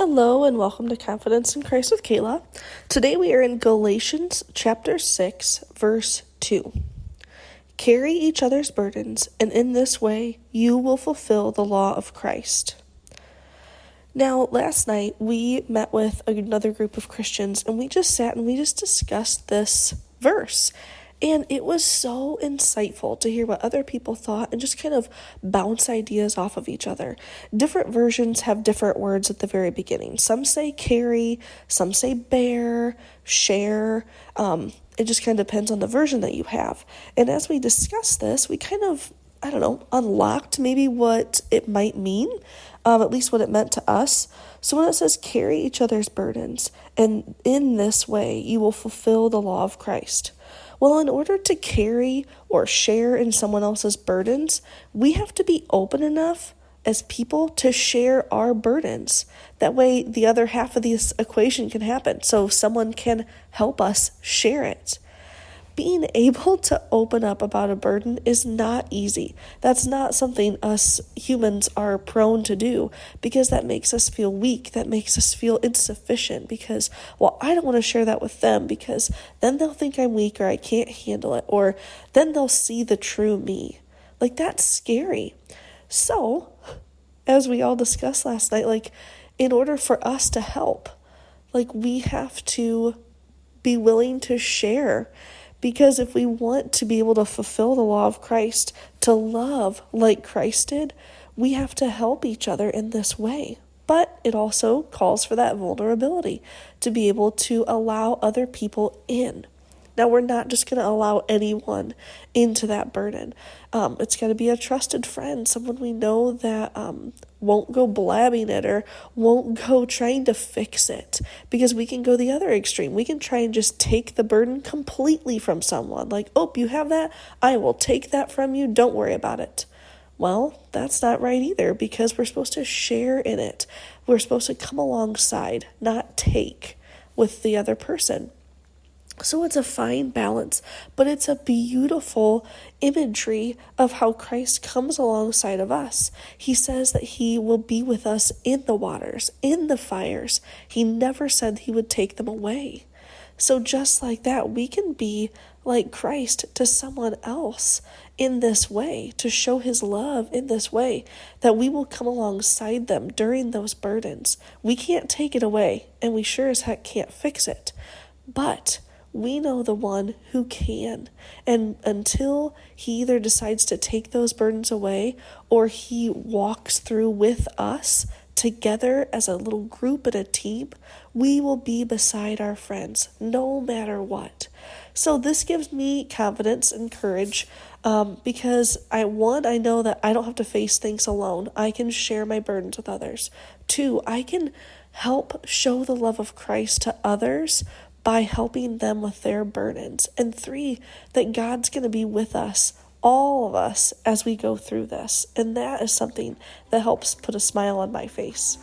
Hello and welcome to Confidence in Christ with Kayla. Today we are in Galatians chapter 6, verse 2. Carry each other's burdens, and in this way you will fulfill the law of Christ. Now, last night we met with another group of Christians and we just sat and we just discussed this verse. And it was so insightful to hear what other people thought and just kind of bounce ideas off of each other. Different versions have different words at the very beginning. Some say carry, some say bear, share. It just kind of depends on the version that you have. And as we discussed this, we kind of, unlocked maybe what it might mean, at least what it meant to us. So when it says carry each other's burdens, and in this way you will fulfill the law of Christ. Well, in order to carry or share in someone else's burdens, we have to be open enough as people to share our burdens. That way, the other half of this equation can happen, so someone can help us share it. Being able to open up about a burden is not easy. That's not something us humans are prone to do because that makes us feel weak. That makes us feel insufficient because, I don't want to share that with them because then they'll think I'm weak or I can't handle it, or then they'll see the true me. That's scary. So, as we all discussed last night, in order for us to help, we have to be willing to share. Because if we want to be able to fulfill the law of Christ, to love like Christ did, we have to help each other in this way. But it also calls for that vulnerability to be able to allow other people in. Now, we're not just going to allow anyone into that burden. It's got to be a trusted friend, someone we know that won't go blabbing it or won't go trying to fix it, because we can go the other extreme. We can try and just take the burden completely from someone. You have that? I will take that from you. Don't worry about it. Well, that's not right either, because we're supposed to share in it. We're supposed to come alongside, not take with the other person. So it's a fine balance, but it's a beautiful imagery of how Christ comes alongside of us. He says that he will be with us in the waters, in the fires. He never said he would take them away. So just like that, we can be like Christ to someone else in this way, to show his love in this way, that we will come alongside them during those burdens. We can't take it away, and we sure as heck can't fix it. But we know the one who can. And until he either decides to take those burdens away or he walks through with us together as a little group and a team, we will be beside our friends no matter what. So this gives me confidence and courage because I know that I don't have to face things alone. I can share my burdens with others. 2, I can help show the love of Christ to others by helping them with their burdens. And 3, that God's going to be with us, all of us, as we go through this. And that is something that helps put a smile on my face.